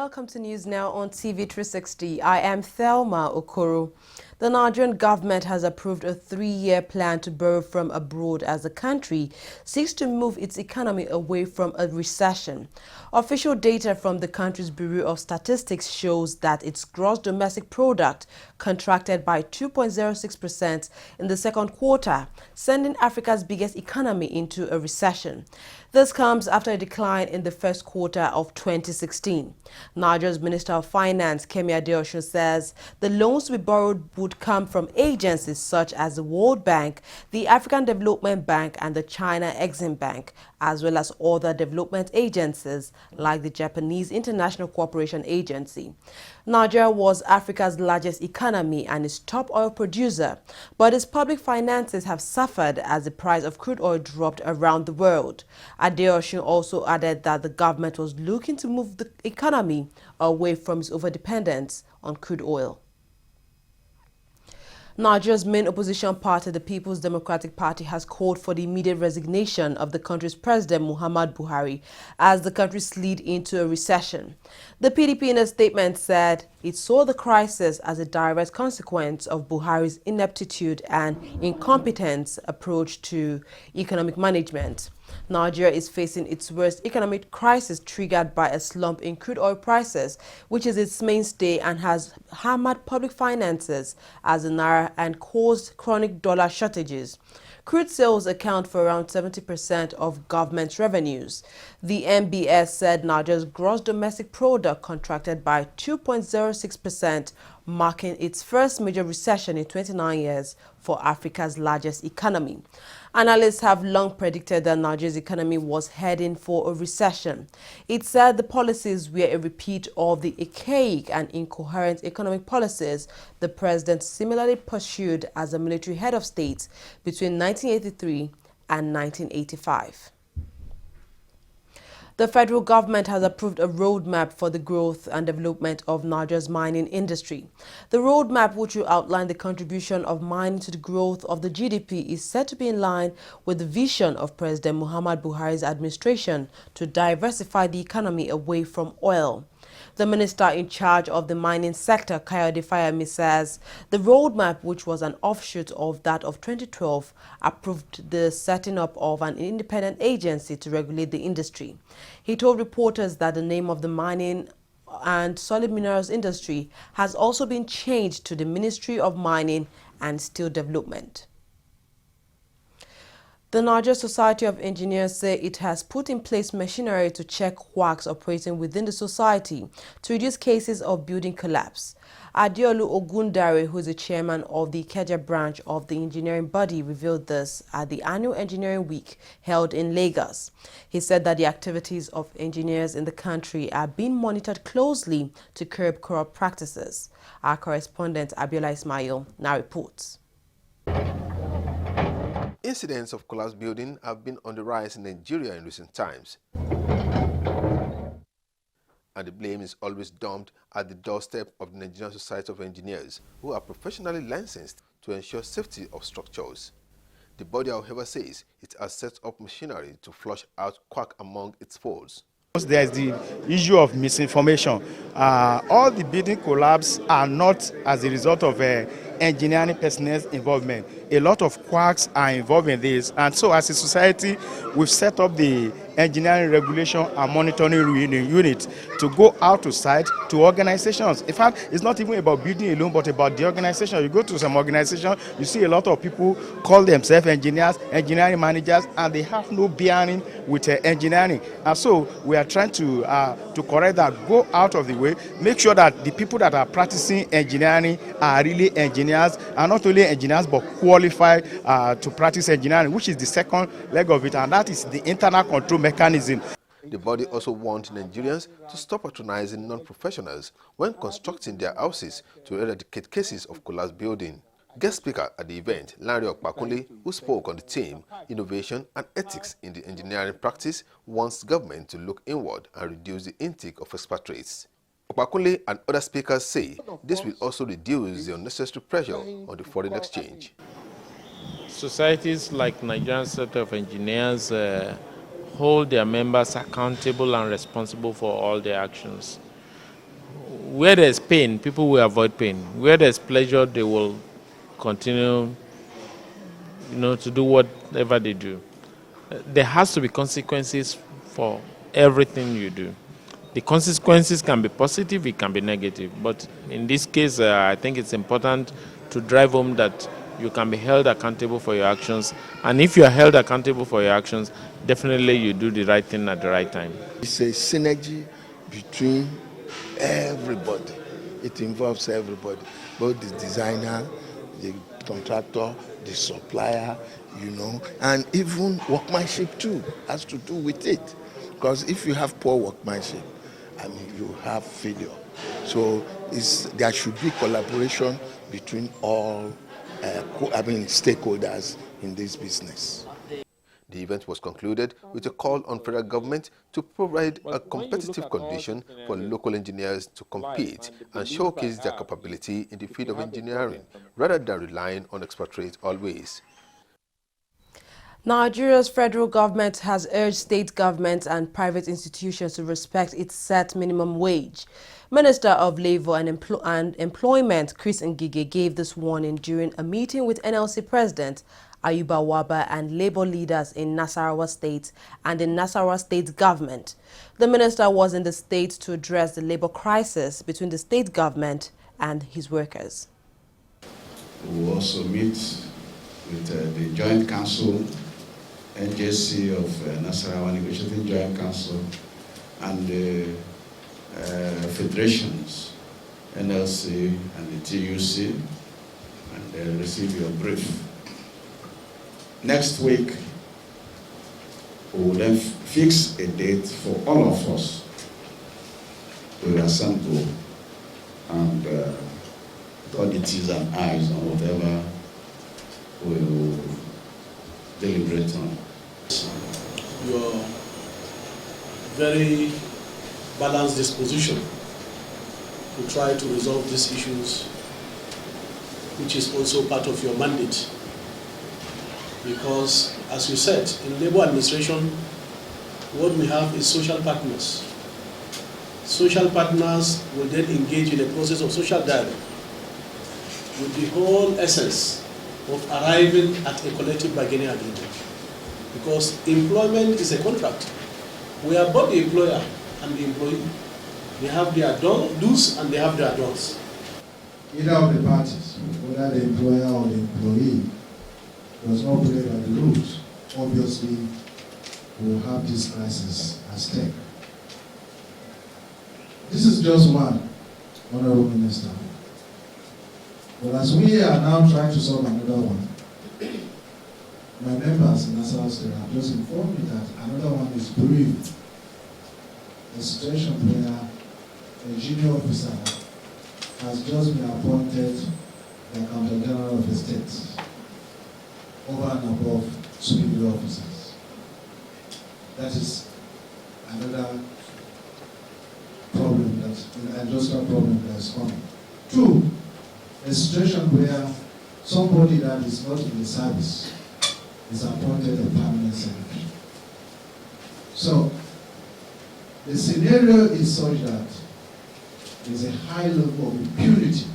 Welcome to News Now on TV360. I am Thelma Okoro. The Nigerian government has approved a 3-year plan to borrow from abroad as the country seeks to move its economy away from a recession. Official data from the country's Bureau of Statistics shows that its gross domestic product contracted by 2.06% in the second quarter, sending Africa's biggest economy into a recession. This comes after a decline in the first quarter of 2016. Nigeria's Minister of Finance, Kemi Adeosun, says the loans to be borrowed would come from agencies such as the World Bank, the African Development Bank and the China Exim Bank, as well as other development agencies like the Japanese International Cooperation Agency. Nigeria was Africa's largest economy and its top oil producer, but its public finances have suffered as the price of crude oil dropped around the world. Adeosun also added that the government was looking to move the economy away from its overdependence on crude oil. Nigeria's main opposition party, the People's Democratic Party, has called for the immediate resignation of the country's president, Muhammadu Buhari, as the country slid into a recession. The PDP in a statement said it saw the crisis as a direct consequence of Buhari's ineptitude and incompetence approach to economic management. Nigeria is facing its worst economic crisis triggered by a slump in crude oil prices, which is its mainstay and has hammered public finances as the naira and caused chronic dollar shortages. Crude sales account for around 70% of government revenues. The MBS said Nigeria's gross domestic product contracted by 2.06%, marking its first major recession in 29 years for Africa's largest economy. Analysts have long predicted that Nigeria's economy was heading for a recession. It said the policies were a repeat of the archaic and incoherent economic policies the president similarly pursued as a military head of state between 1983 and 1985. The federal government has approved a roadmap for the growth and development of Nigeria's mining industry. The roadmap, which will outline the contribution of mining to the growth of the GDP, is said to be in line with the vision of President Muhammadu Buhari's administration to diversify the economy away from oil. The minister in charge of the mining sector, Kayode Fayemi, says the roadmap, which was an offshoot of that of 2012, approved the setting up of an independent agency to regulate the industry. He told reporters that the name of the mining and solid minerals industry has also been changed to the Ministry of Mining and Steel Development. The Nigeria Society of Engineers say it has put in place machinery to check quacks operating within the society to reduce cases of building collapse. Adeolu Ogundare, who is the chairman of the Ikeja branch of the engineering body, revealed this at the annual engineering week held in Lagos. He said that the activities of engineers in the country are being monitored closely to curb corrupt practices. Our correspondent Abiola Ismail now reports. Incidents of collapsed buildings have been on the rise in Nigeria in recent times, and the blame is always dumped at the doorstep of the Nigerian Society of Engineers, who are professionally licensed to ensure safety of structures. The body, however, says it has set up machinery to flush out quack among its foes. There is the issue of misinformation. All the building collapses are not as a result of engineering personnel's involvement. A lot of quacks are involved in this, and so as a society, we've set up the engineering regulation and monitoring unit to go out to site to organizations. In fact, it's not even about building alone, but about the organization. You go to some organization, you see a lot of people call themselves engineers, engineering managers, and they have no bearing with engineering. And so we are trying to correct that, go out of the way, make sure that the people that are practicing engineering are really engineers, and not only engineers, but qualified to practice engineering, which is the second leg of it, and that is the internal control mechanism. The body also warned Nigerians to stop patronizing non-professionals when constructing their houses to eradicate cases of collapsed building. Guest speaker at the event, Larry Okpakunle, who spoke on the theme Innovation and Ethics in the Engineering Practice, wants government to look inward and reduce the intake of expatriates. Okpakunle and other speakers say this will also reduce the unnecessary pressure on the foreign exchange. Societies like Nigerian Society of Engineers hold their members accountable and responsible for all their actions. where there's pain, people will avoid pain. Where there's pleasure, they will continue, to do whatever they do. There has to be consequences for everything you do. The consequences can be positive, it can be negative. But in this case, I think it's important to drive home that you can be held accountable for your actions. And if you are held accountable for your actions, definitely you do the right thing at the right time. It's a synergy between everybody. It involves everybody, both the designer, the contractor, the supplier, and even workmanship too has to do with it. Because if you have poor workmanship, you have failure. So there should be collaboration between all stakeholders in this business. The event was concluded with a call on federal government to provide a competitive condition for local engineers to compete and showcase their capability in the field of engineering, rather than relying on expatriates always. Nigeria's federal government has urged state governments and private institutions to respect its set minimum wage. Minister of Labour and Employment Chris Ngige gave this warning during a meeting with NLC President Ayuba Waba and Labour leaders in Nasarawa State and in Nasarawa State government. The minister was in the state to address the labour crisis between the state government and his workers. We will also meet with the Joint Council, NJC of Nasarawa Negotiating Joint Council, and the federations, NLC and the TUC, and they'll receive your brief. Next week, we will then fix a date for all of us to assemble and dot the T's and I's on whatever we will deliberate on. Your very balanced disposition to try to resolve these issues, which is also part of your mandate. Because, as you said, in labor administration, what we have is social partners. Social partners will then engage in a process of social dialogue with the whole essence of arriving at a collective bargaining agreement. Because employment is a contract. We are both the employer and the employee. They have their do's and they have their don'ts. Either of the parties, whether the employer or the employee, does not play by the rules, obviously we will have this crisis at stake. This is just one, Honorable Minister. But as we are now trying to solve another one, my members in Nasarawa State have just informed me that another one is brewing. A situation where a junior officer has just been appointed the Accountant General of the state, over and above superior officers. That is another problem, an industrial problem that is coming. Two, a situation where somebody that is not in the service is appointed a permanent secretary. So, the scenario is such that there is a high level of impunity.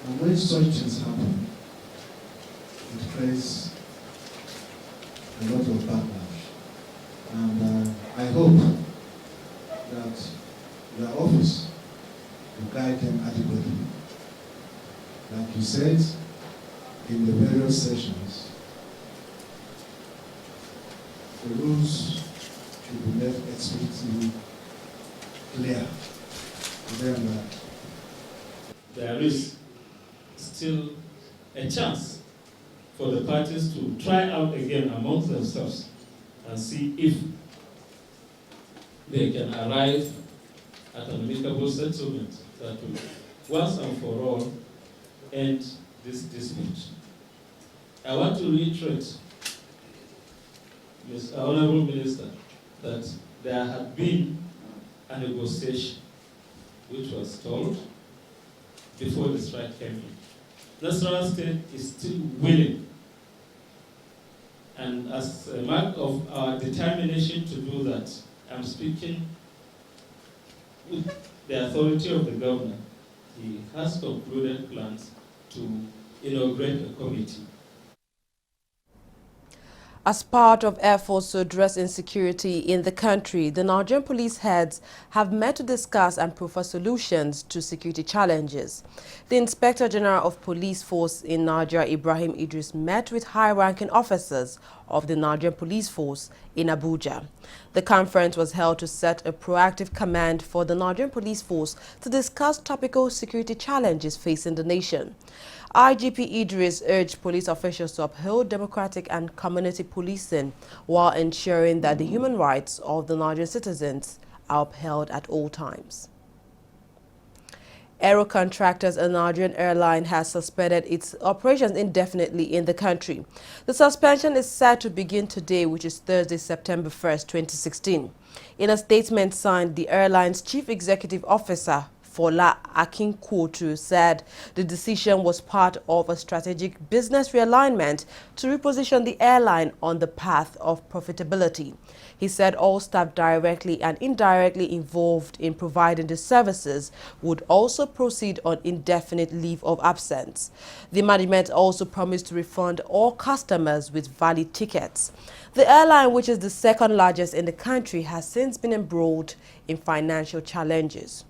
And when such things happen, it creates a lot of backlash. And I hope that your office will guide them adequately. Like you said, in the various sessions, the rules should be made explicitly clear to them that there is still a chance for the parties to try out again amongst themselves and see if they can arrive at an amicable settlement that will once and for all end this dispute. I want to reiterate, Mr. Honorable Minister, that there had been a negotiation which was stalled before the strike came in. Nasarawa State is still willing, and as a mark of our determination to do that, I'm speaking with the authority of the governor, he has concluded plans to inaugurate a committee. As part of efforts to address insecurity in the country, the Nigerian police heads have met to discuss and proffer solutions to security challenges. The Inspector General of Police Force in Nigeria, Ibrahim Idris, met with high-ranking officers of the Nigerian Police Force in Abuja. The conference was held to set a proactive command for the Nigerian Police Force to discuss topical security challenges facing the nation. IGP Idris urged police officials to uphold democratic and community policing while ensuring that the human rights of the Nigerian citizens are upheld at all times. Aero Contractors, a Nigerian airline, has suspended its operations indefinitely in the country. The suspension is set to begin today, which is Thursday, September 1st, 2016. In a statement signed, the airline's Chief Executive Officer, Fola Akinkuotu, said the decision was part of a strategic business realignment to reposition the airline on the path of profitability. He said all staff directly and indirectly involved in providing the services would also proceed on indefinite leave of absence. The management also promised to refund all customers with valid tickets. The airline, which is the second largest in the country, has since been embroiled in financial challenges.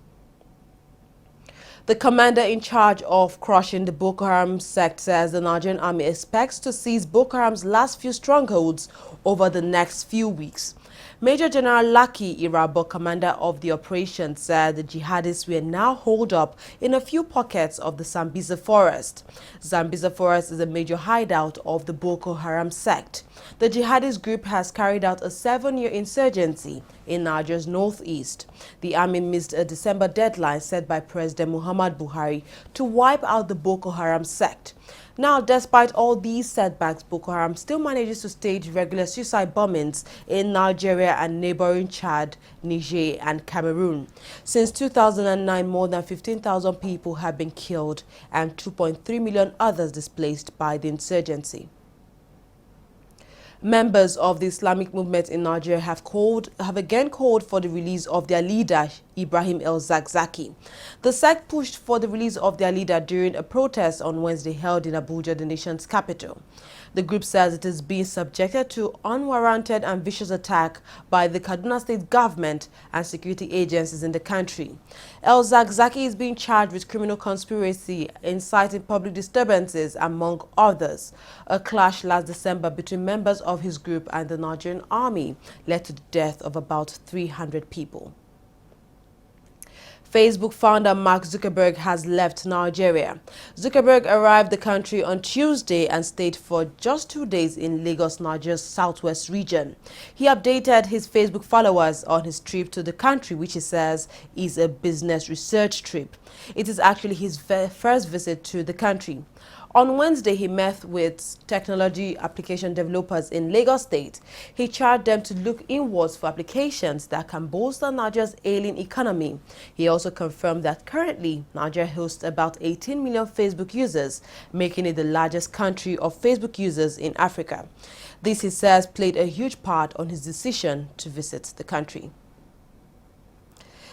The commander in charge of crushing the Boko Haram sect says the Nigerian army expects to seize Boko Haram's last few strongholds over the next few weeks. Major General Laki Irabo, commander of the operation, said the jihadists were now holed up in a few pockets of the Sambisa forest. Sambisa forest is a major hideout of the Boko Haram sect. The jihadist group has carried out a 7-year insurgency in Nigeria's northeast. The army missed a December deadline set by President Muhammad Buhari to wipe out the Boko Haram sect. Now, despite all these setbacks, Boko Haram still manages to stage regular suicide bombings in Nigeria and neighboring Chad, Niger, and Cameroon. Since 2009, more than 15,000 people have been killed and 2.3 million others displaced by the insurgency. Members of the Islamic movement in Nigeria have again called for the release of their leader, Ibrahim el-Zakzaki. The sect pushed for the release of their leader during a protest on Wednesday held in Abuja, the nation's capital. The group says it is being subjected to unwarranted and vicious attack by the Kaduna State government and security agencies in the country. El-Zakzaki is being charged with criminal conspiracy, inciting public disturbances, among others. A clash last December between members of his group and the Nigerian army led to the death of about 300 people. Facebook founder Mark Zuckerberg has left Nigeria. Zuckerberg arrived the country on Tuesday and stayed for just 2 days in Lagos, Nigeria's southwest region. He updated his Facebook followers on his trip to the country, which he says is a business research trip. It is actually his first visit to the country. On Wednesday, he met with technology application developers in Lagos State. He charged them to look inwards for applications that can bolster Nigeria's ailing economy. He also confirmed that currently, Nigeria hosts about 18 million Facebook users, making it the largest country of Facebook users in Africa. This, he says, played a huge part on his decision to visit the country.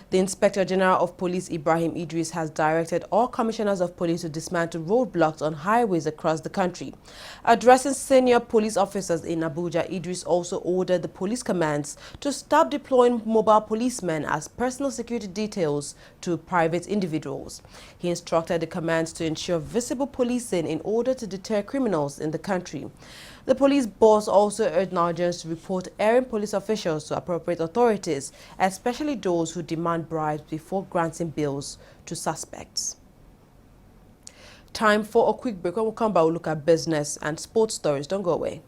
The Inspector General of Police, Ibrahim Idris, has directed all commissioners of police to dismantle roadblocks on highways across the country. Addressing senior police officers in Abuja, Idris also ordered the police commands to stop deploying mobile policemen as personal security details to private individuals. He instructed the commands to ensure visible policing in order to deter criminals in the country. The police boss also urged Nigerians to report errant police officials to appropriate authorities, especially those who demand bribes before granting bails to suspects. Time for a quick break. When we come back, we'll look at business and sports stories. Don't go away.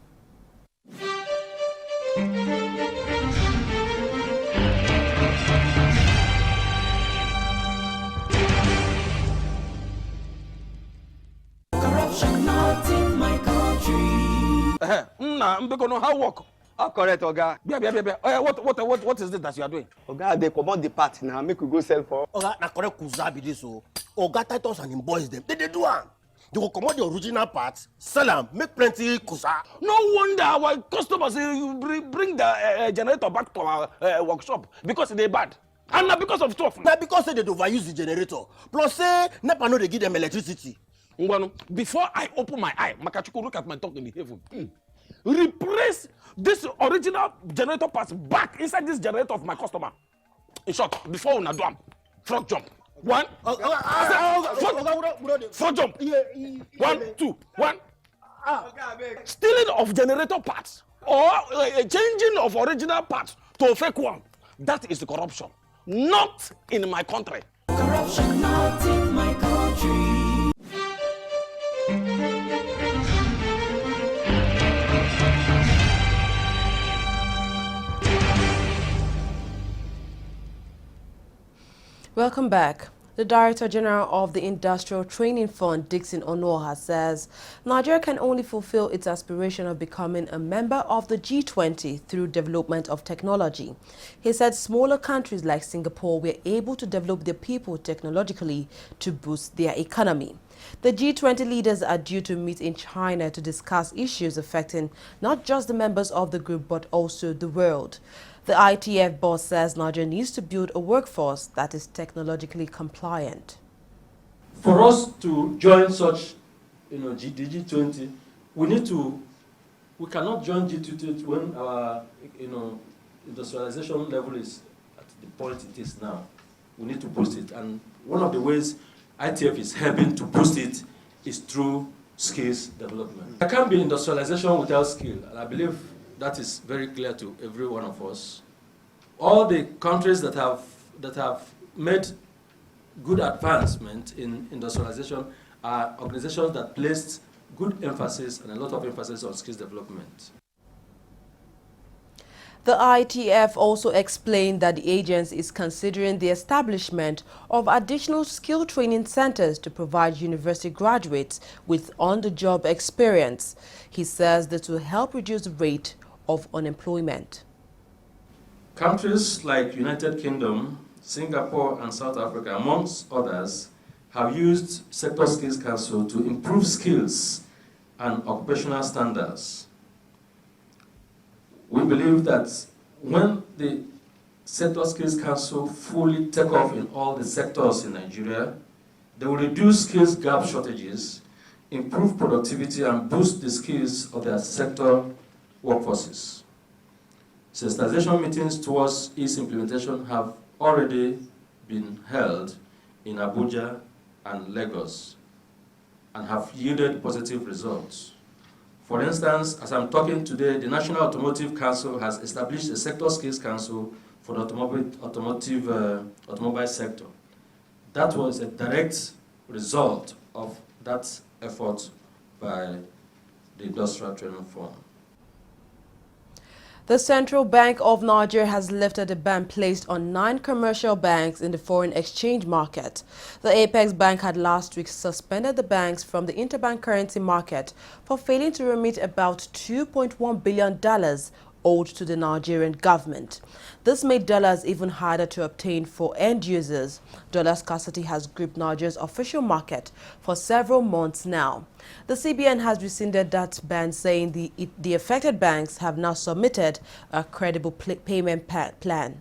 Corruption not in my country. How work? Correct, Oga. What is it that you are doing? Oga, they command the part now. Make we go sell for. Oga, na correct kuza be this o. Oga Titus and him boys them. They do am. They will command the original parts, sell them, make plenty kuza. No wonder our customers bring the generator back to our workshop because they bad. And now because of stuff. Now because say they overuse the generator. Plus say NEPA no they give them electricity. Before I open my eye, Makachuku look at my talk in the heaven. Replace this original generator parts back inside this generator of my customer. In short, before una do am, frog jump. One. Frog jump. 1, 2, 1. Stealing of generator parts or changing of original parts to a fake one. That is the corruption. Not in my country. Corruption not in my country. Welcome back. The Director General of the Industrial Training Fund, Dixon Onoha, says Nigeria can only fulfill its aspiration of becoming a member of the G20 through development of technology. He said smaller countries like Singapore were able to develop their people technologically to boost their economy. The G20 leaders are due to meet in China to discuss issues affecting not just the members of the group but also the world. The ITF boss says Nigeria needs to build a workforce that is technologically compliant. For us to join such, the G20, we cannot join G20 when our, industrialization level is at the point it is now. We need to boost it, and one of the ways ITF is helping to boost it is through skills development. There can't be industrialization without skill, and I believe that is very clear to every one of us. All the countries that have made good advancement in industrialization are organizations that placed good emphasis and a lot of emphasis on skills development. The ITF also explained that the agency is considering the establishment of additional skill training centers to provide university graduates with on-the-job experience. He says this will help reduce the rate of unemployment. Countries like United Kingdom, Singapore and South Africa, amongst others, have used Sector Skills Council to improve skills and occupational standards. We believe that when the Sector Skills Council fully take off in all the sectors in Nigeria, they will reduce skills gap shortages, improve productivity and boost the skills of their sector workforces. Sensitization meetings towards its implementation have already been held in Abuja and Lagos and have yielded positive results. For instance, as I'm talking today, the National Automotive Council has established a Sector Skills Council for the automobile sector. That was a direct result of that effort by the Industrial Training Fund. The Central Bank of Nigeria has lifted a ban placed on 9 commercial banks in the foreign exchange market. The Apex Bank had last week suspended the banks from the interbank currency market for failing to remit about $2.1 billion owed to the Nigerian government. This made dollars even harder to obtain for end users. Dollar scarcity has gripped Nigeria's official market for several months now. The CBN has rescinded that ban, saying the affected banks have now submitted a credible payment plan.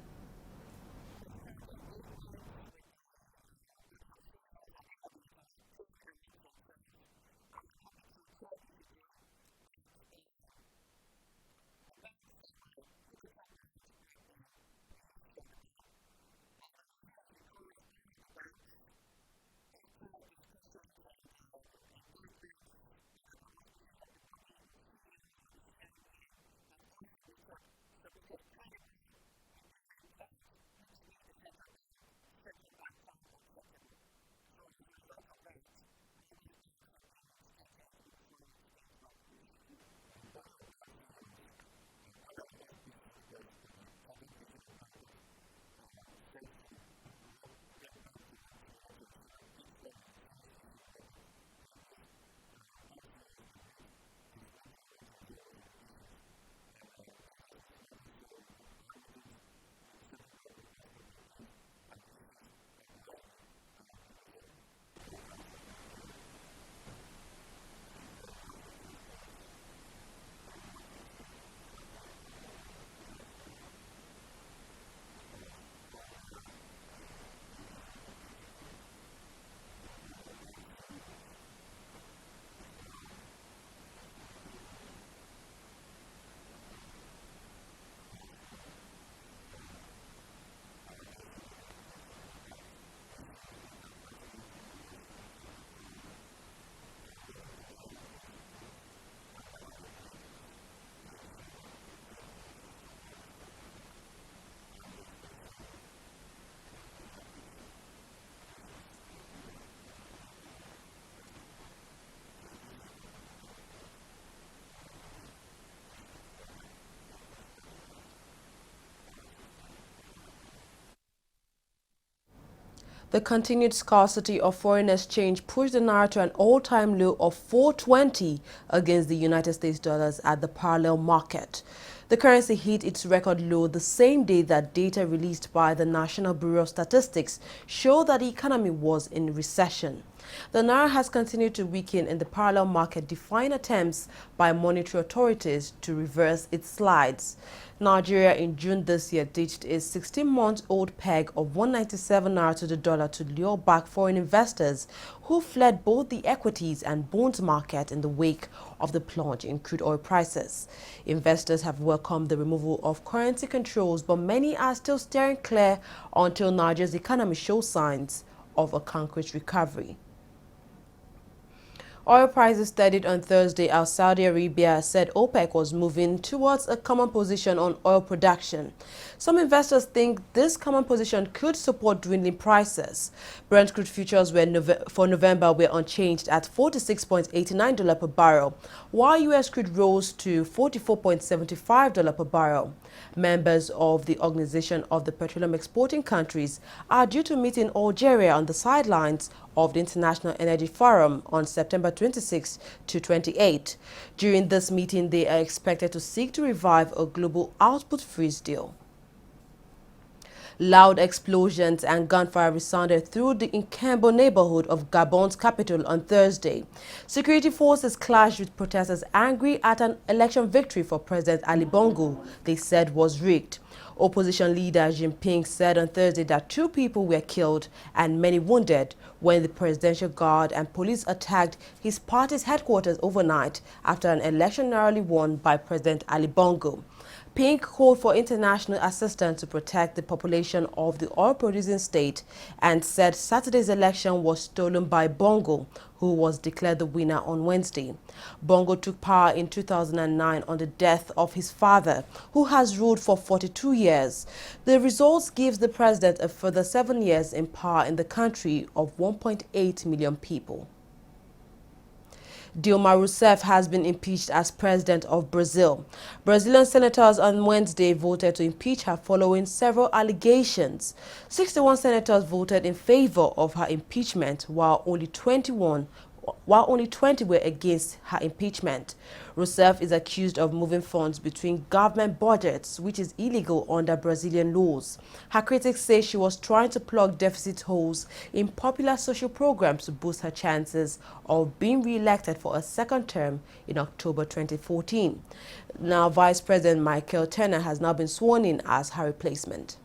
The continued scarcity of foreign exchange pushed the naira to an all-time low of 420 against the United States dollars at the parallel market. The currency hit its record low the same day that data released by the National Bureau of Statistics showed that the economy was in recession. The naira has continued to weaken in the parallel market, defying attempts by monetary authorities to reverse its slides. Nigeria in June this year ditched a 16-month-old peg of 197 naira to the dollar to lure back foreign investors who fled both the equities and bonds market in the wake of the plunge in crude oil prices. Investors have welcomed the removal of currency controls, but many are still steering clear until Nigeria's economy shows signs of a concrete recovery. Oil prices steadied on Thursday as Saudi Arabia said OPEC was moving towards a common position on oil production. Some investors think this common position could support dwindling prices. Brent crude futures for November were unchanged at $46.89 per barrel, while U.S. crude rose to $44.75 per barrel. Members of the Organization of the Petroleum Exporting Countries are due to meet in Algeria on the sidelines of the International Energy Forum on September 26 to 28. During this meeting, they are expected to seek to revive a global output freeze deal. Loud explosions and gunfire resounded through the Gabon neighborhood of Gabon's capital on Thursday. Security forces clashed with protesters angry at an election victory for President Ali Bongo they said was rigged. Opposition leader Jinping said on Thursday that 2 people were killed and many wounded when the Presidential Guard and police attacked his party's headquarters overnight after an election narrowly won by President Ali Bongo. Pink called for international assistance to protect the population of the oil-producing state and said Saturday's election was stolen by Bongo, who was declared the winner on Wednesday. Bongo took power in 2009 on the death of his father, who has ruled for 42 years. The results gives the president a further 7 years in power in the country of 1.8 million people. Dilma Rousseff has been impeached as president of Brazil. Brazilian senators on Wednesday voted to impeach her following several allegations. 61 senators voted in favor of her impeachment, while only 20 were against her impeachment. Rousseff is accused of moving funds between government budgets, which is illegal under Brazilian laws. Her critics say she was trying to plug deficit holes in popular social programs to boost her chances of being re-elected for a second term in October 2014. Now, Vice President Michael Temer has now been sworn in as her replacement.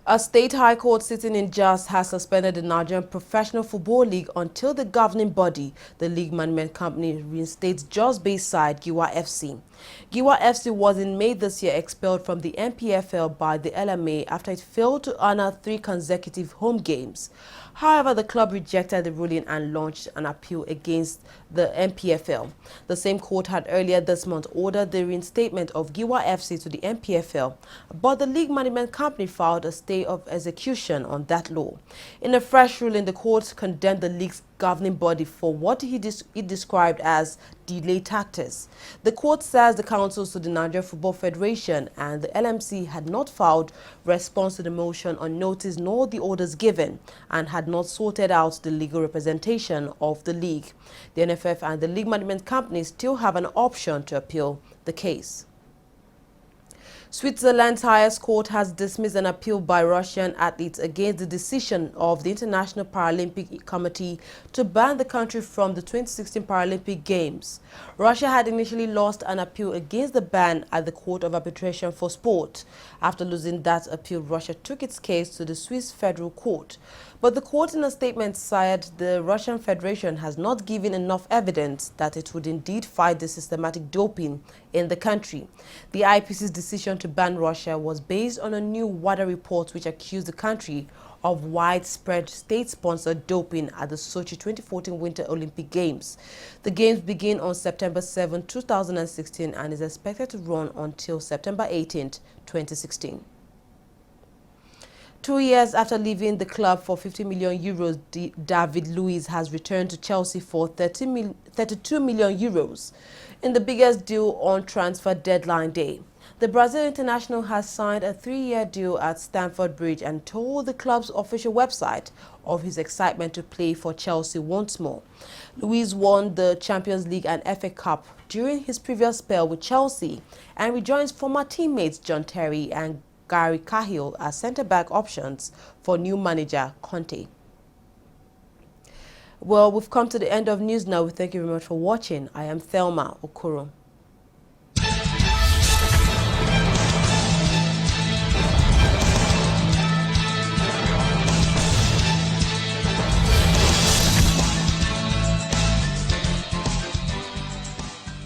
A state high court sitting in Jos has suspended the Nigerian Professional Football League until the governing body, the league management company, reinstates Jos-based side Giwa FC. Giwa FC was in May this year expelled from the NPFL by the LMA after it failed to honor 3 consecutive home games. However, the club rejected the ruling and launched an appeal against the NPFL. The same court had earlier this month ordered the reinstatement of Giwa FC to the NPFL, but the league management company filed a stay of execution on that law. In a fresh ruling, the court condemned the league's governing body for what it described as delayed tactics. The court says the councils to the Nigeria Football Federation and the LMC had not filed response to the motion on notice nor the orders given and had not sorted out the legal representation of the league. The NFF and the league management company still have an option to appeal the case. Switzerland's highest court has dismissed an appeal by Russian athletes against the decision of the International Paralympic Committee to ban the country from the 2016 Paralympic Games. Russia had initially lost an appeal against the ban at the Court of Arbitration for Sport. After losing that appeal, Russia took its case to the Swiss Federal Court. But the court in a statement said the Russian Federation has not given enough evidence that it would indeed fight the systematic doping in the country. The IPC's decision to ban Russia was based on a new WADA report which accused the country of widespread state-sponsored doping at the Sochi 2014 Winter Olympic Games. The Games begin on September 7, 2016 and is expected to run until September 18, 2016. 2 years after leaving the club for 50 million euros, David Luiz has returned to Chelsea for 32 million euros in the biggest deal on transfer deadline day. The Brazil international has signed a 3-year deal at Stamford Bridge and told the club's official website of his excitement to play for Chelsea once more. Luis won the Champions League and FA Cup during his previous spell with Chelsea and rejoins former teammates John Terry and Gary Cahill as centre-back options for new manager Conte. Well, we've come to the end of news now. We thank you very much for watching. I am Thelma Okoro.